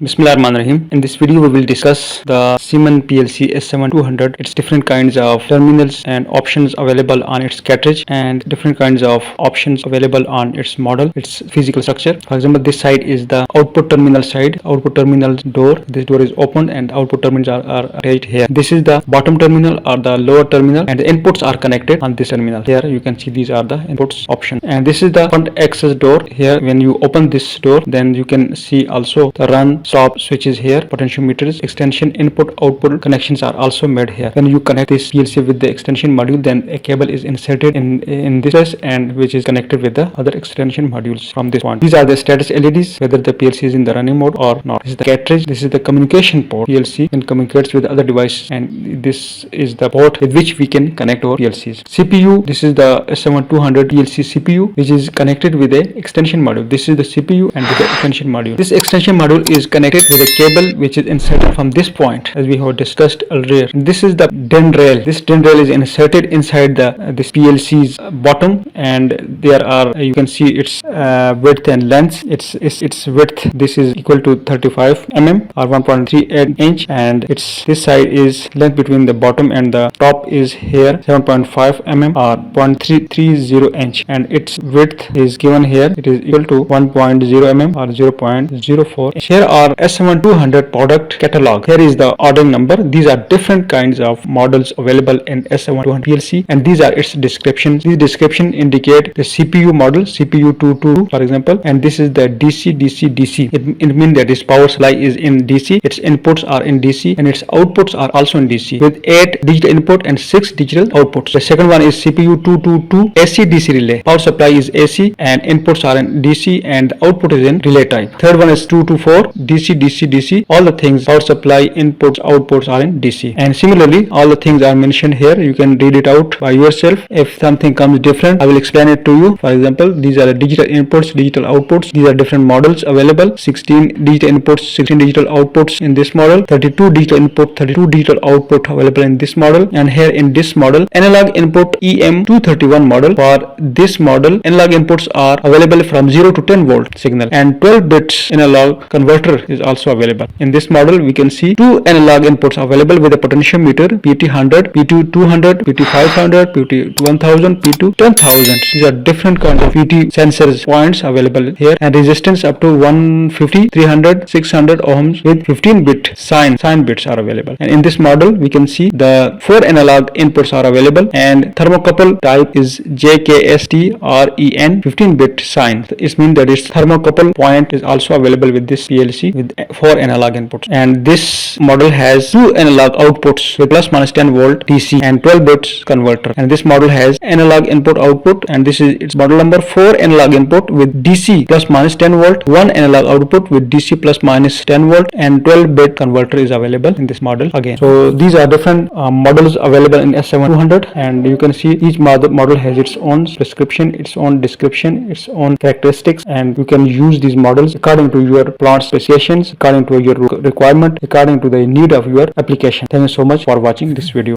Bismillahirrahmanirrahim. In this video, we will discuss the Siemens PLC S7-200, its different kinds of terminals and options available on its cartridge, and different kinds of options available on its model, its physical structure. For example, this side is the output terminal side, output terminal door. This door is opened and output terminals are right here. This is the bottom terminal or the lower terminal, and the inputs are connected on this terminal. Here you can see these are the inputs option. And this is the front access door. Here when you open this door, then you can see also the run stop switches here, potentiometers, extension input output connections are also made here. When you connect this PLC with the extension module, then a cable is inserted in this place, and which is connected with the other extension modules from this point. These are the status LEDs, whether the PLC is in the running mode or not. This is the cartridge. This is the communication port. PLC can communicate with other devices, and this is the port with which we can connect our PLCs. CPU. This is the S7-200 PLC CPU, which is connected with a extension module. This is the CPU and with the extension module. This extension module is connected with a cable which is inserted from this point, as we have discussed earlier. This is the DIN rail. This DIN rail is inserted inside this PLC's bottom, and there are, you can see its width and length. Its width, this is equal to 35 mm or 1.38 inch, and this side is length between the bottom and the top is here 7.5 mm or 0.330 inch, and its width is given here. It is equal to 1.0 mm or 0.04 inch. Here are S7-200 product catalog. Here is the ordering number. These are different kinds of models available in S7-200 PLC, and these are its descriptions. These descriptions indicate the CPU model, CPU222 for example, and this is the DC. It means that this power supply is in DC, its inputs are in DC, and its outputs are also in DC with 8 digital input and 6 digital outputs. The second one is CPU222 AC-DC relay. Power supply is AC and inputs are in DC and the output is in relay type. Third one is 224 DC. All the things, power supply, inputs, outputs are in DC. And similarly, all the things are mentioned here. You can read it out by yourself. If something comes different, I will explain it to you. For example, these are the digital inputs, digital outputs. These are different models available. 16 digital inputs, 16 digital outputs in this model. 32 digital input, 32 digital output available in this model. And here in this model, analog input EM231 model. For this model, analog inputs are available from 0 to 10 volt signal, and 12 bits analog converter is also available. In this model, we can see two analog inputs available with a potentiometer PT100, PT200, PT500, PT1000, PT10000. These are different kinds of PT sensors points available here, and resistance up to 150, 300, 600 ohms with 15-bit sign bits are available. And in this model, we can see the 4 analog inputs are available, and thermocouple type is JKSTREN 15-bit sign. It means that its thermocouple point is also available with this PLC with 4 analog inputs. And this model has 2 analog outputs with plus minus 10 volt DC and 12 bits converter. And this model has analog input output, and this is its model number 4 analog input with DC plus minus 10 volt, 1 analog output with DC plus minus 10 volt, and 12 bit converter is available in this model again. So these are different models available in S7-200, and you can see each model has its own prescription, its own description, its own characteristics, and you can use these models according to your plant specifications, according to your requirement, according to the need of your application. Thank you so much for watching this video.